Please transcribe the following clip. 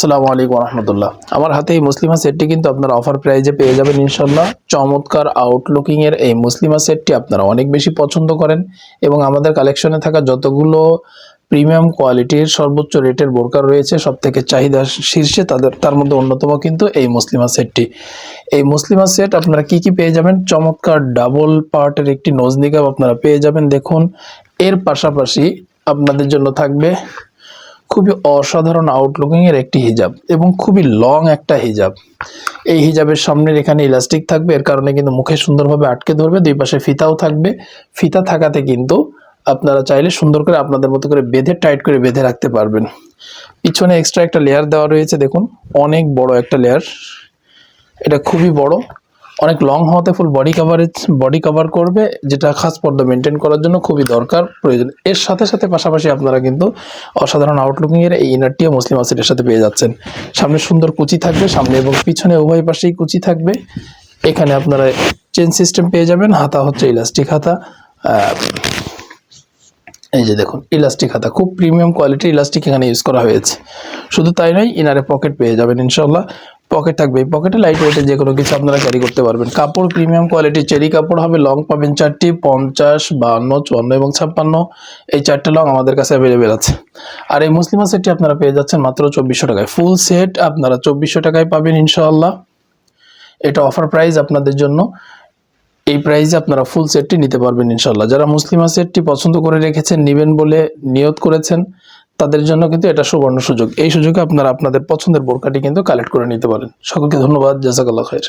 আসসালামু আলাইকুম রহমতুল্লাহ। আমার হাতে এই মুসলিমা সেটটি কিন্তু আপনারা অফার প্রাইজে পেয়ে যাবেন ইনশাল্লাহ। চমৎকার আউটলুকিং এর এই মুসলিমা সেটটি আপনারা অনেক বেশি পছন্দ করেন এবং আমাদের কালেকশনে থাকা যতগুলো প্রিমিয়াম কোয়ালিটির সর্বোচ্চ রেটের বোরকা রয়েছে সব থেকে চাহিদা শীর্ষে তার মধ্যে অন্যতম কিন্তু এই মুসলিমা সেটটি। এই মুসলিমা সেট আপনারা কি কি পেয়ে যাবেন? চমৎকার ডাবল পার্টের একটি নোজ নিকাব আপনারা পেয়ে যাবেন। দেখুন, এর পাশাপাশি আপনাদের জন্য থাকবে খুবই অসাধারণ আউটলুকিং এর একটি হিজাব এবং খুবই লং একটা হিজাব। এই হিজাবের সামনের এখানে ইলাস্টিক থাকবে, এর কারণে কিন্তু মুখে সুন্দরভাবে আটকে ধরবে। দুই পাশে ফিতাও থাকবে। ফিতা থাকাতে কিন্তু আপনারা চাইলে সুন্দর করে আপনাদের মতো করে বেঁধে টাইট করে বেঁধে রাখতে পারবেন। পিছনে এক্সট্রা একটা লেয়ার দেওয়া রয়েছে, দেখুন অনেক বড় একটা লেয়ার। এটা খুবই বড়, অনেক লং হওয়াতে ফুল বডি কভার করবে, যেটা খাস পর্দা মেনটেন করার জন্য খুবই দরকার প্রয়োজন। এর সাথে সাথে পাশাপাশি আপনারা কিন্তু অসাধারণ আউটলুকিং এর এই ইনারটিও মুসলিমা সেটের সাথে পেয়ে যাচ্ছেন। সামনে সুন্দর কুচি থাকবে, সামনে এবং পিছনে উভয় পাশেই কুচি থাকবে। এখানে আপনারা চেন সিস্টেম পেয়ে যাবেন। হাতা হচ্ছে ইলাস্টিক হাতা। এই যে দেখুন ইলাস্টিক হাতা, খুব প্রিমিয়াম কোয়ালিটির ইলাস্টিক এখানে ইউজ করা হয়েছে। শুধু তাই নয়, ইনারে পকেট পেয়ে যাবেন ইনশাল্লাহ। পকেট থাকবে, এই পকেটে লাইট ওয়েটের যে কোনো কিছু আপনারা ক্যারি করতে পারবেন। কাপড় প্রিমিয়াম কোয়ালিটির চেরি কাপড় হবে। লং পাবেন 4টি, 50, 52, 54 এবং 56। এই 4টে লং আমাদের কাছে অ্যাভেলেবেল আছে। আর এই মুসলিমা সেটটি আপনারা পেয়ে যাচ্ছেন মাত্র 2400 টাকায়। ফুল সেট আপনারা 2400 টাকায় পাবেন ইনশাআল্লাহ। এটা অফার প্রাইস আপনাদের জন্য। এই প্রাইসে আপনারা ফুল সেটটি নিতে পারবেন ইনশাল্লাহ। যারা মুসলিমা সেটটি পছন্দ করে রেখেছেন, নেবেন বলে নিয়ত করেছেন, তাদের জন্য কিন্তু এটা সুবর্ণ সুযোগ। এই সুযোগে আপনারা আপনাদের পছন্দের বোরকাটি কিন্তু কালেক্ট করে নিতে পারেন। সকলকে ধন্যবাদ। জাযাকাল্লাহ খাইর।